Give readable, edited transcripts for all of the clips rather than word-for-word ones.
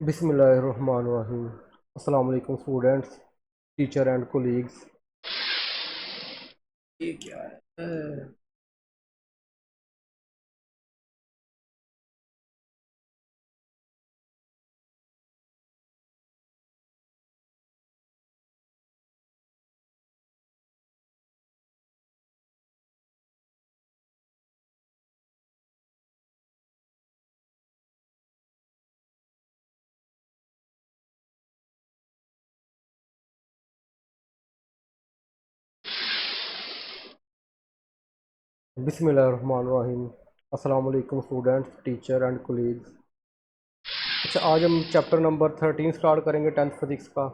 बिस्मिल्लाहिर्रहमानिर्रहीम। अस्सलाम वालेकुम स्टूडेंट्स, टीचर एंड कोलीग्स। ये क्या है? बिस्मिल्लाहिर्रहमानिर्रहीम। अस्सलाम वालेकुम स्टूडेंट्स, टीचर एंड कोलीग्स। अच्छा, आज हम चैप्टर नंबर 13 स्टार्ट करेंगे, 10th फिजिक्स का।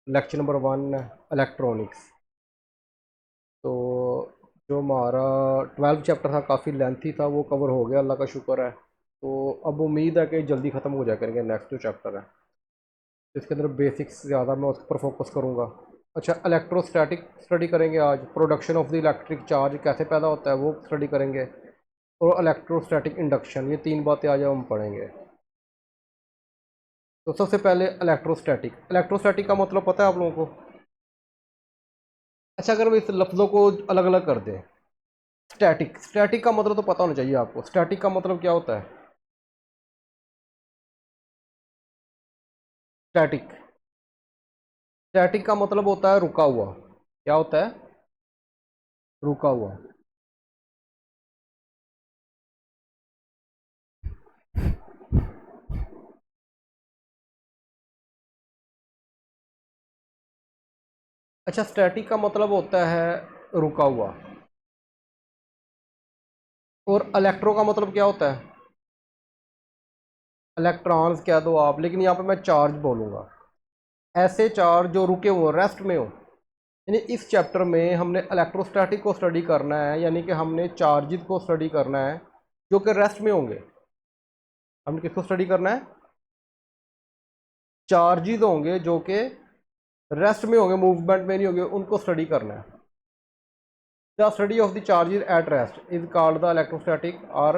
लेक्चर नंबर 1 है इलेक्ट्रॉनिक्स। तो जो हमारा 12th चैप्टर था, काफ़ी लेंथी था, वो कवर हो गया, अल्लाह का शुक्र है। तो अब उम्मीद है कि जल्दी ख़त्म हो जाया करेंगे। नेक्स्ट जो चैप्टर है इसके अंदर बेसिक्स ज़्यादा मैं उस पर फोकस करूँगा। अच्छा, इलेक्ट्रोस्टैटिक स्टडी करेंगे आज। Production of the electric charge कैसे पैदा होता है वो स्टडी करेंगे। और इलेक्ट्रोस्टैटिक इंडक्शन, ये तीन बातें आज हम पढ़ेंगे। तो सबसे पहले इलेक्ट्रोस्टैटिक। इलेक्ट्रोस्टैटिक का मतलब पता है आप लोगों को? अच्छा, अगर हम इस लफ्ज़ों को अलग अलग कर दें। स्टैटिक, स्टैटिक का मतलब तो पता होना चाहिए आपको। स्टैटिक का मतलब क्या होता है? स्टैटिक, स्टैटिक का मतलब होता है रुका हुआ। क्या होता है? रुका हुआ। अच्छा, स्टैटिक का मतलब होता है रुका हुआ। और इलेक्ट्रो का मतलब क्या होता है? इलेक्ट्रॉन्स कह दो आप, लेकिन यहाँ पे मैं चार्ज बोलूँगा। ऐसे चार्ज जो रुके हुए रेस्ट में हो। यानी इस चैप्टर में हमने इलेक्ट्रोस्टैटिक को स्टडी करना है, यानी कि हमने चार्जेस को स्टडी करना है जो कि रेस्ट में होंगे। हमने किसको स्टडी करना है? चार्जेस होंगे जो कि रेस्ट में होंगे, मूवमेंट में नहीं होंगे, उनको स्टडी करना है। The study of the charges at rest is called the electrostatic. और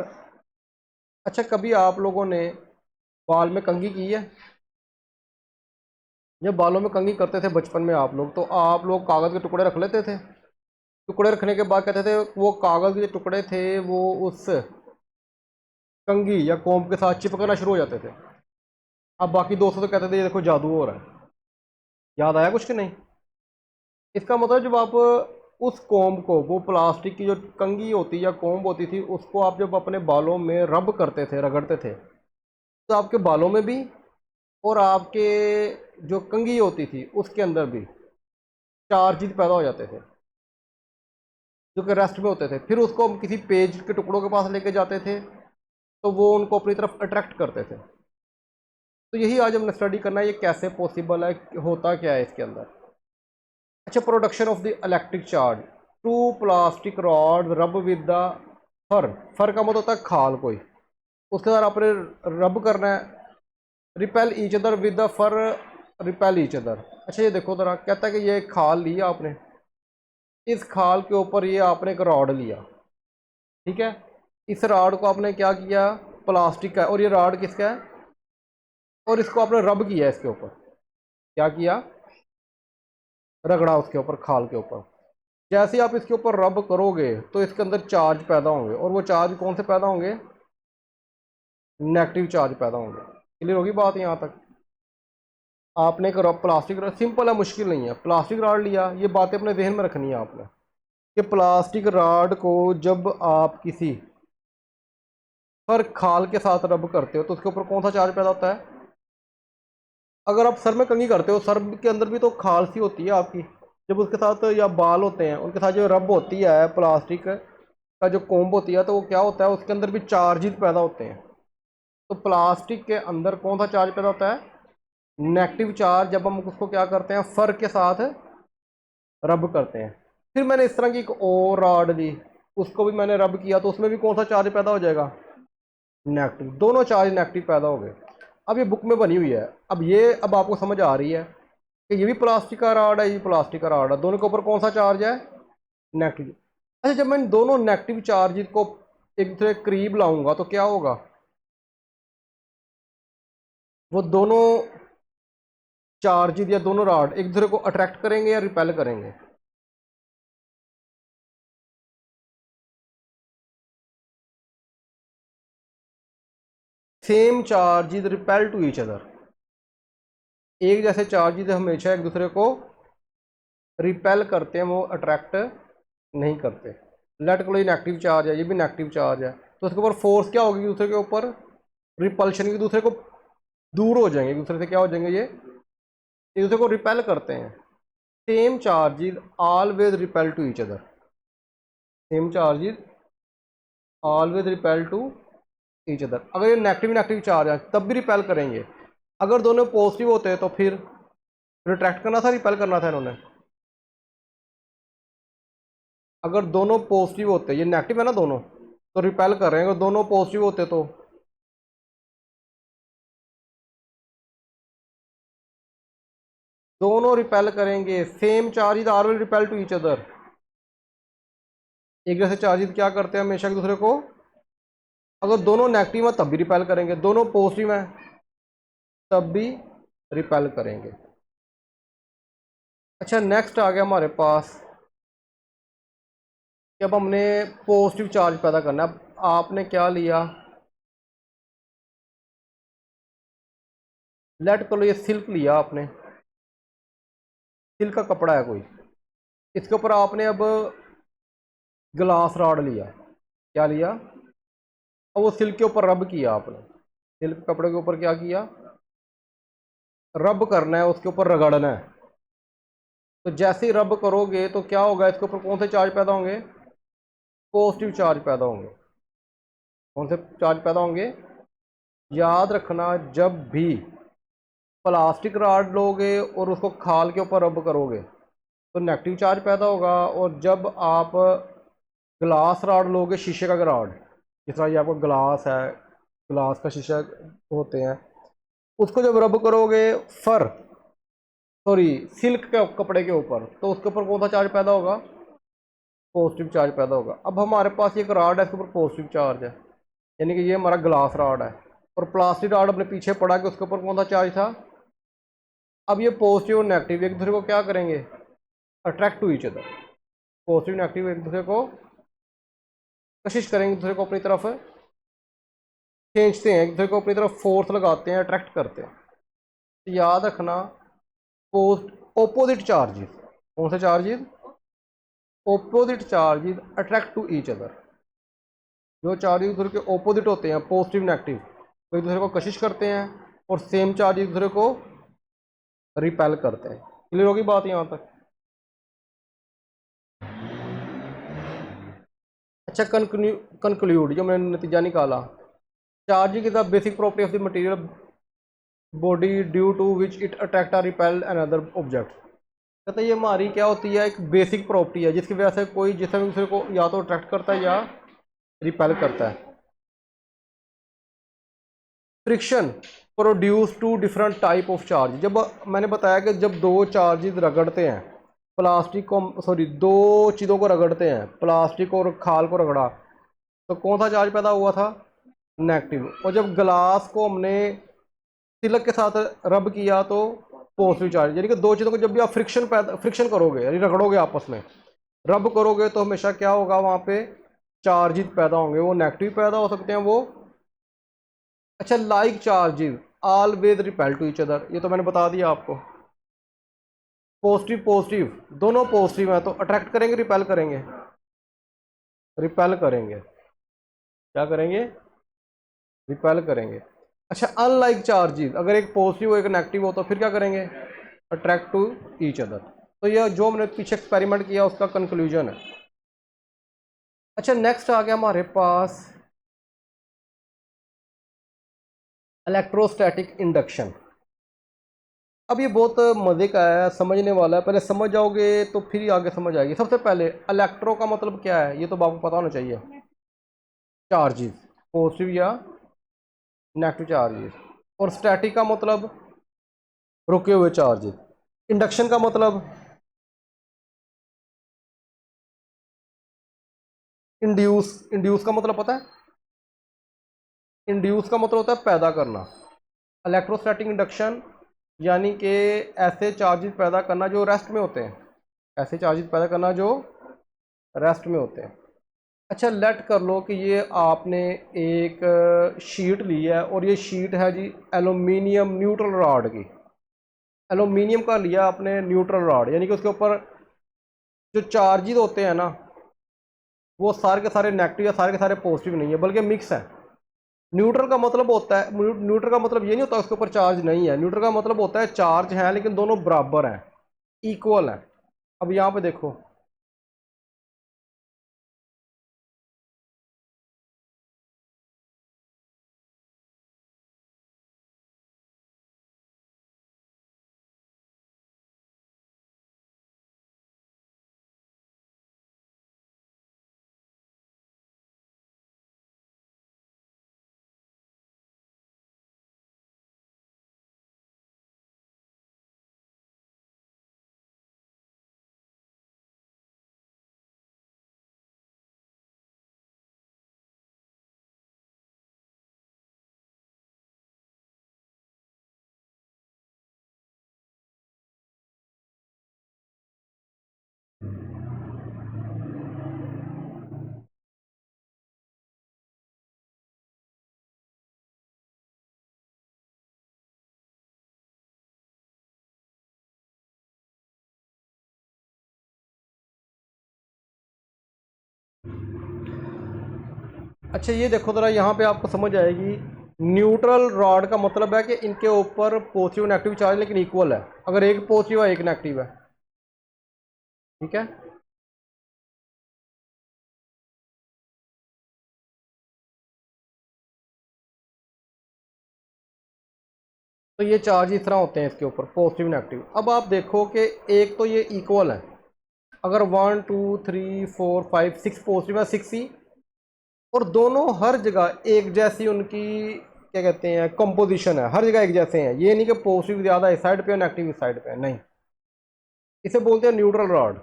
अच्छा, कभी आप लोगों ने बाल में कंघी की है? जब बालों में कंघी करते थे बचपन में आप लोग, तो आप लोग कागज़ के टुकड़े रख लेते थे। टुकड़े रखने के बाद कहते थे वो कागज़ के टुकड़े थे वो उस कंघी या कोम्ब के साथ चिपकना शुरू हो जाते थे। अब बाकी दोस्तों तो कहते थे ये देखो जादू हो रहा है। याद आया कुछ कि नहीं? इसका मतलब जब आप उस कोम्ब को, वो प्लास्टिक की जो कंघी होती या कोम्ब होती थी, उसको आप जब अपने बालों में रब करते थे, रगड़ते थे, तो आपके बालों में भी और आपके जो कंघी होती थी उसके अंदर भी चार्जेस पैदा हो जाते थे जो कि रेस्ट में होते थे। फिर उसको हम किसी पेज के टुकड़ों के पास लेके जाते थे, तो वो उनको अपनी तरफ अट्रैक्ट करते थे। तो यही आज हमने स्टडी करना है, ये कैसे पॉसिबल है, होता क्या है इसके अंदर। अच्छा, production of the electric charge. Two plastic rod rub with the fur. Fur का मतलब होता है खाल कोई, उसके साथ आपने रब करना है। Repel each other with the fur, repel each other. अच्छा, ये देखो जरा, कहता है कि ये खाल लिया आपने, इस खाल के ऊपर ये आपने एक रॉड लिया, ठीक है। इस रॉड को आपने क्या किया? प्लास्टिक का, और ये रॉड किसका है? और इसको आपने रब किया इसके ऊपर। क्या किया? रगड़ा उसके ऊपर, खाल के ऊपर। जैसे ही आप इसके ऊपर रब करोगे तो इसके अंदर चार्ज पैदा होंगे, और वो चार्ज कौन से पैदा होंगे? नेगेटिव चार्ज पैदा होंगे। क्लियर होगी बात यहाँ तक? आपने एक प्लास्टिक, सिंपल है, मुश्किल नहीं है। प्लास्टिक रॉड लिया, ये बातें अपने जहन में रखनी है आपने, कि प्लास्टिक रॉड को जब आप किसी पर खाल के साथ रब करते हो तो उसके ऊपर कौन सा चार्ज पैदा होता है? अगर आप सर में कंघी करते हो, सर के अंदर भी तो खाल सी होती है आपकी। जब उसके साथ, या बाल होते हैं उनके साथ जो रब होती है प्लास्टिक का जो कोम्ब होती है, तो वो क्या होता है, उसके अंदर भी चार्जेस पैदा होते हैं। तो प्लास्टिक के अंदर कौन सा चार्ज पैदा होता है? Negative charge. जब हम उसको क्या करते हैं, फर के साथ रब करते हैं। फिर मैंने इस तरह की एक और रॉड ली, उसको भी मैंने रब किया, तो उसमें भी कौन सा चार्ज पैदा हो जाएगा? नेगेटिव। दोनों चार्ज नेगेटिव पैदा हो गए। अब ये बुक में बनी हुई है। अब आपको समझ आ रही है कि ये भी प्लास्टिक का रॉड है, ये प्लास्टिक का रॉड है, दोनों के ऊपर कौन सा चार्ज है? नेगेटिव। अच्छा, जब मैं इन दोनों नेगेटिव चार्ज को एक दूसरे के करीब लाऊंगा तो क्या होगा? वो दोनों चार्ज या दोनों रॉड एक दूसरे को अट्रैक्ट करेंगे या रिपेल करेंगे? Same charges repel to each other. एक जैसे चार्जेस हमेशा एक दूसरे को रिपेल करते हैं, वो अट्रैक्ट नहीं करते। लेट को ये नेगेटिव चार्ज है, ये भी नेगेटिव चार्ज है, तो उसके ऊपर फोर्स क्या होगी? दूसरे के ऊपर रिपल्शन की, दूसरे को दूर हो जाएंगे, एक दूसरे से क्या हो जाएंगे? ये एक दूसरे को रिपेल करते हैं। Same charges always repel to each other. Same charges always repel to each other. अगर ये नेगेटिव नेगेटिव चार्ज है तब भी रिपेल करेंगे। अगर दोनों पॉजिटिव होते हैं तो फिर रिट्रैक्ट करना था, रिपेल करना था इन्होंने? अगर दोनों पॉजिटिव होते, ये नेगेटिव है ना दोनों, तो रिपेल कर रहे हैं। अगर दोनों पॉजिटिव होते तो दोनों रिपेल करेंगे। Same charge are will repel to each other. एक जैसे चार्जेस क्या करते हैं हमेशा एक दूसरे को? अगर दोनों नेगेटिव है तब भी रिपेल करेंगे, दोनों पॉजिटिव हैं तब भी रिपेल करेंगे। अच्छा, नेक्स्ट आ गया हमारे पास कि अब हमने पॉजिटिव चार्ज पैदा करना है। अब आपने क्या लिया? लेट करो ये सिल्क लिया आपने, सिल्क का कपड़ा है कोई, इसके ऊपर आपने अब ग्लास रॉड लिया। क्या लिया? अब वो सिल्क के ऊपर रब किया आपने, सिल्क कपड़े के ऊपर क्या किया? रब करना है, उसके ऊपर रगड़ना है। तो जैसे ही रब करोगे तो क्या होगा? इसके ऊपर कौन से चार्ज पैदा होंगे? पॉजिटिव चार्ज पैदा होंगे। कौन से चार्ज पैदा होंगे? याद रखना, जब भी प्लास्टिक रॉड लोगे और उसको खाल के ऊपर रब करोगे तो नेगेटिव चार्ज पैदा होगा, और जब आप ग्लास रॉड लोगे, शीशे का रॉड, जिस तरह ये आपको ग्लास है, ग्लास का शीशा होते हैं, उसको जब रब करोगे फर सॉरी सिल्क के कपड़े के ऊपर, तो उसके ऊपर कौन सा चार्ज पैदा होगा? पॉजिटिव चार्ज पैदा होगा। अब हमारे पास ये एक रॉड है, इसके ऊपर पॉजिटिव चार्ज है, यानी कि ये हमारा ग्लास रॉड है, और प्लास्टिक रॉड अपने पीछे पड़ा कि उसके ऊपर कौन सा चार्ज था? अब ये पॉजिटिव और नेगेटिव एक दूसरे को क्या करेंगे? Attract to each other. Positive negative एक दूसरे को कोशिश करेंगे, एक दूसरे को अपनी तरफ खींचते हैं, एक दूसरे को अपनी तरफ फोर्स लगाते हैं, अट्रैक्ट करते हैं। तो याद रखना, ओपोजिट चार्जेस, कौन से charges? Opposite charges attract to each other. जो चार्जेस एक दूसरे के ओपोजिट होते हैं, पॉजिटिव नेगेटिव, तो एक दूसरे को कशिश करते हैं, और सेम चार्ज एक दूसरे को रिपेल करते हैं। क्लियर होगी बात यहाँ तक? अच्छा, कंक्लूड, जो मैंने नतीजा निकाला, charging is the basic property of the material body due to which it attract और रिपेल अनदर ऑब्जेक्ट। कहते हैं ये हमारी क्या होती है? एक बेसिक प्रॉपर्टी है जिसकी वजह से कोई जिससे दूसरे को या तो अट्रैक्ट करता है या रिपेल करता है। Friction produce two different type of charge. जब मैंने बताया कि जब दो चार्जेस रगड़ते हैं, प्लास्टिक को सॉरी दो चीज़ों को रगड़ते हैं, प्लास्टिक और खाल को रगड़ा, तो कौन सा चार्ज पैदा हुआ था? नेगेटिव। और जब ग्लास को हमने तिलक के साथ रब किया तो पॉजिटिव चार्ज। यानी कि दो चीज़ों को जब भी आप फ्रिक्शन करोगे, यानी रगड़ोगे आपस में, रब करोगे, तो हमेशा क्या होगा? वहाँ पे चार्जेस पैदा होंगे, वो नेगेटिव पैदा हो सकते हैं वो। अच्छा, like charges always repel to each other, ये तो मैंने बता दिया आपको। पॉजिटिव पॉजिटिव दोनों पॉजिटिव हैं तो अट्रैक्ट करेंगे, रिपेल करेंगे? रिपेल करेंगे। क्या करेंगे? रिपेल करेंगे। अच्छा, अनलाइक चार्जेस, अगर एक पॉजिटिव हो एक नेगेटिव हो तो फिर क्या करेंगे? Attract to each other. तो यह जो हमने पीछे एक्सपेरिमेंट किया उसका कंक्लूजन है। अच्छा, नेक्स्ट आ गया हमारे पास इलेक्ट्रोस्टैटिक इंडक्शन। अब ये बहुत मज़े का है, समझने वाला है, पहले समझ जाओगे तो फिर ही आगे समझ आएगी। सबसे पहले इलेक्ट्रो का मतलब क्या है ये तो आपको पता होना चाहिए। चार्जेस, पॉजिटिव या नेगेटिव चार्जेस। और स्टैटिक का मतलब रुके हुए चार्जेस। इंडक्शन का मतलब इंड्यूस। इंड्यूस का मतलब पता है? इंड्यूस का मतलब होता है पैदा करना। इलेक्ट्रोस्टैटिक इंडक्शन यानी कि ऐसे चार्जेस पैदा करना जो रेस्ट में होते हैं, ऐसे चार्जेस पैदा करना जो रेस्ट में होते हैं। अच्छा, लेट कर लो कि ये आपने एक शीट ली है और ये शीट है जी एलुमिनियम न्यूट्रल रॉड की। एलुमिनियम का लिया आपने न्यूट्रल रॉड, यानी कि उसके ऊपर जो चार्जेस होते हैं ना वो सारे के सारे नेगेटिव या सारे के सारे पॉजिटिव नहीं है बल्कि मिक्स है। न्यूट्रल का मतलब होता है, न्यूट्रल का मतलब ये नहीं होता उसके ऊपर चार्ज नहीं है। न्यूट्रल का मतलब होता है चार्ज है लेकिन दोनों बराबर हैं, इक्वल है। अब यहाँ पे देखो, अच्छा ये देखो ज़रा, यहाँ पे आपको समझ आएगी। न्यूट्रल रॉड का मतलब है कि इनके ऊपर पॉजिटिव नेगेटिव चार्ज लेकिन इक्वल है। अगर एक पॉजिटिव है एक नेगेटिव है, ठीक है। तो ये चार्ज इस तरह होते हैं इसके ऊपर, पॉजिटिव नेगेटिव। अब आप देखो कि एक तो ये इक्वल है, अगर 1 2 3 4 5 6 पॉजिटिव है, 6 ही, और दोनों हर जगह एक जैसी उनकी क्या कहते हैं कंपोजिशन है, हर जगह एक जैसे हैं। ये नहीं कि पॉजिटिव ज़्यादा इस साइड पे और नेगेटिव इस साइड पे है, नहीं। इसे बोलते हैं न्यूट्रल रॉड।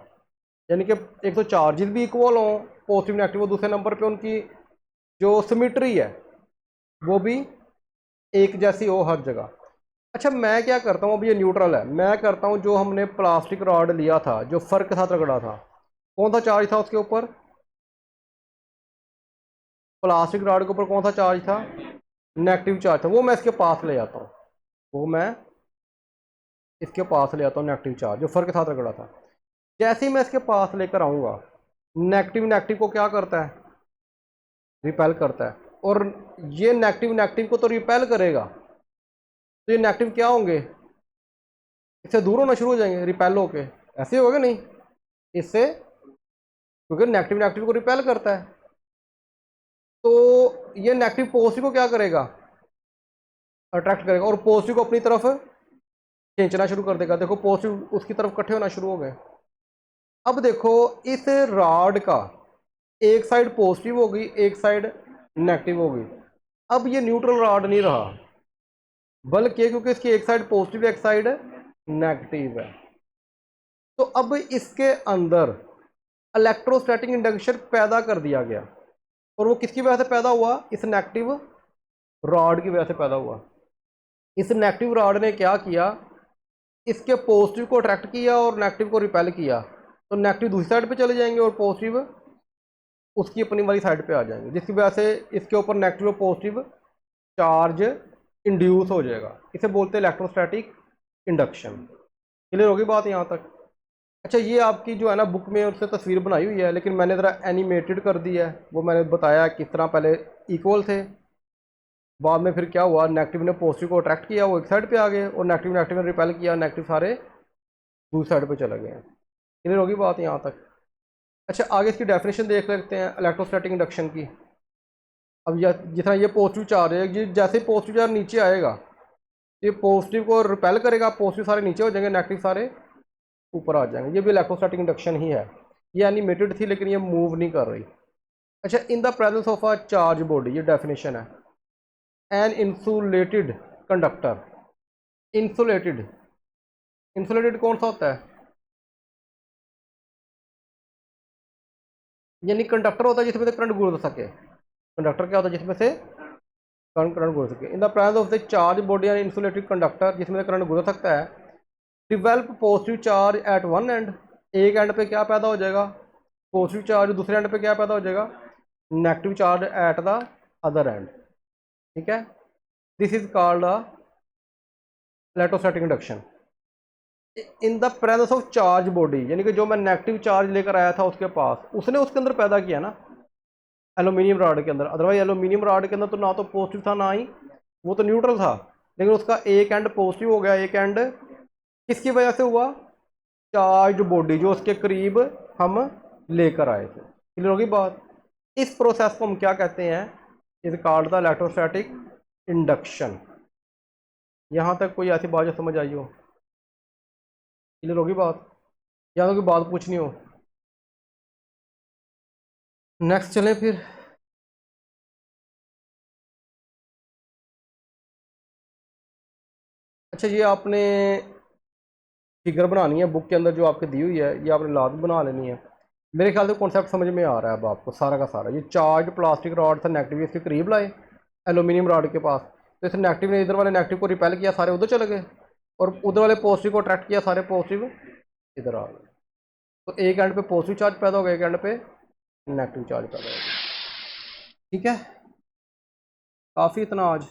यानी कि एक तो चार्जेस भी इक्वल हों, पॉजिटिव नेगेटिव, और दूसरे नंबर पे उनकी जो सिमिट्री है वो भी एक जैसी हो हर जगह। अच्छा, मैं क्या करता हूँ, अब ये न्यूट्रल है, मैं करता हूँ जो हमने प्लास्टिक रॉड लिया था जो फर के साथ रगड़ा था, कौन सा चार्ज था उसके ऊपर? प्लास्टिक रॉड के ऊपर कौन सा चार्ज था? नेगेटिव चार्ज था। वो मैं इसके पास ले जाता हूँ, वो मैं इसके पास ले आता हूँ, नेगेटिव चार्ज जो फर के साथ रगड़ा था। जैसे ही मैं इसके पास लेकर आऊँगा, नेगेटिव नेगेटिव को क्या करता है? रिपेल करता है। और ये नेगेटिव नेगेटिव को तो रिपेल करेगा, तो ये नेगेटिव क्या होंगे? इससे दूर होना शुरू हो जाएंगे रिपेल होके, ऐसे होगा नहीं इससे, क्योंकि नेगेटिव नेगेटिव को रिपेल करता है। तो ये नेगेटिव पॉजिटिव को क्या करेगा? अट्रैक्ट करेगा, और पॉजिटिव को अपनी तरफ खींचना शुरू कर देगा। देखो पॉजिटिव उसकी तरफ इकट्ठे होना शुरू हो गए। अब देखो, इस रॉड का एक साइड पॉजिटिव होगी, एक साइड नेगेटिव होगी। अब ये न्यूट्रल रॉड नहीं रहा, बल्कि क्योंकि इसकी एक साइड पॉजिटिव एक साइड नेगेटिव है, तो अब इसके अंदर इलेक्ट्रोस्टैटिक इंडक्शन पैदा कर दिया गया। और वो किसकी वजह से पैदा हुआ? इस नेगेटिव रॉड की वजह से पैदा हुआ। इस नेगेटिव रॉड ने क्या किया? इसके पॉजिटिव को अट्रैक्ट किया और नेगेटिव को रिपेल किया। तो नेगेटिव दूसरी साइड पे चले जाएंगे और पॉजिटिव उसकी अपनी वाली साइड पे आ जाएंगे, जिसकी वजह से इसके ऊपर नेगेटिव और पॉजिटिव चार्ज इंड्यूस हो जाएगा। इसे बोलते हैं इलेक्ट्रोस्टैटिक इंडक्शन। क्लियर होगी बात यहाँ तक? अच्छा, ये आपकी जो है ना बुक में उससे तस्वीर बनाई हुई है, लेकिन मैंने ज़रा एनिमेटेड कर दी है। वो मैंने बताया किस तरह पहले इक्वल थे, बाद में फिर क्या हुआ, नेगेटिव ने पॉजिटिव को अट्रैक्ट किया, वो एक साइड पे आ गए, और नेगेटिव नेगेटिव ने रिपेल किया, नेगेटिव सारे दूसरी साइड पे चले गए हैं। क्लियर होगी बात यहाँ तक? अच्छा, आगे इसकी डेफिनेशन देख लेते हैं इलेक्ट्रोस्टैटिक इंडक्शन की। अब यह जितना ये पॉजिटिव चार्ज है, ये जैसे पॉजिटिव चार्ज नीचे आएगा, ये पॉजिटिव को रिपेल करेगा, पॉजिटिव सारे नीचे हो जाएंगे, नेगेटिव सारे ऊपर आ जाएंगे। ये भी इलेक्ट्रोस्टैटिक इंडक्शन ही है। ये एनिमेटेड थी लेकिन ये मूव नहीं कर रही। अच्छा, in the presence of a charge body, ये डेफिनेशन है। An insulated conductor, insulated, insulated कौन सा होता है? यानी कंडक्टर होता है जिसमें से करंट गुजर सके। कंडक्टर क्या होता है? जिसमें से करंट गुजर सके। इन the presence of the charge body and insulated conductor, जिसमें करंट गुजर सकता है, develop positive charge at one and, एक एंड पे क्या पैदा हो जाएगा, पॉजिटिव चार्ज, दूसरे एंड पे क्या पैदा हो जाएगा, negative charge at the other and. ठीक है, this is called the electrostatic induction. In the presence of charge body, यानी कि जो मैं नेगेटिव चार्ज लेकर आया था उसके पास, उसने उसके अंदर पैदा किया ना एल्यूमिनियम रॉड के अंदर। अदरवाइज एल्यूमिनियम रॉड के अंदर तो ना तो पॉजिटिव था ना ही, वो तो न्यूट्रल था, लेकिन उसका एक एंड पॉजिटिव हो गया, एक एंड किसकी वजह से हुआ, चार्ज बॉडी जो उसके करीब हम लेकर आए थे। क्लियर होगी बात। इस प्रोसेस को हम क्या कहते हैं, is called the electrostatic induction. यहाँ तक कोई ऐसी बात जो समझ आई हो, क्लियर होगी बात, या तो कोई बात पूछनी हो। नेक्स्ट चलें फिर। अच्छा, ये आपने फिगर बनानी है बुक के अंदर जो आपके दी हुई है, ये आपने लाजमी बना लेनी है। मेरे ख्याल से कॉन्सेप्ट समझ में आ रहा है अब आपको सारा का सारा। ये चार्ज प्लास्टिक रॉड था, नेगेटिव इसके करीब लाए एल्यूमिनियम रॉड के पास, तो इस नेगेटिव ने इधर वाले नेगेटिव को रिपेल किया, सारे उधर चले गए, और उधर वाले पॉजिटिव को अट्रैक्ट किया, सारे पॉजिटिव इधर आ गए। तो एक एंड पे पॉजिटिव चार्ज पैदा हो गया, एक एंड पे नेगेटिव चार्ज पैदा हो गया। ठीक है, काफ़ी इतना आज।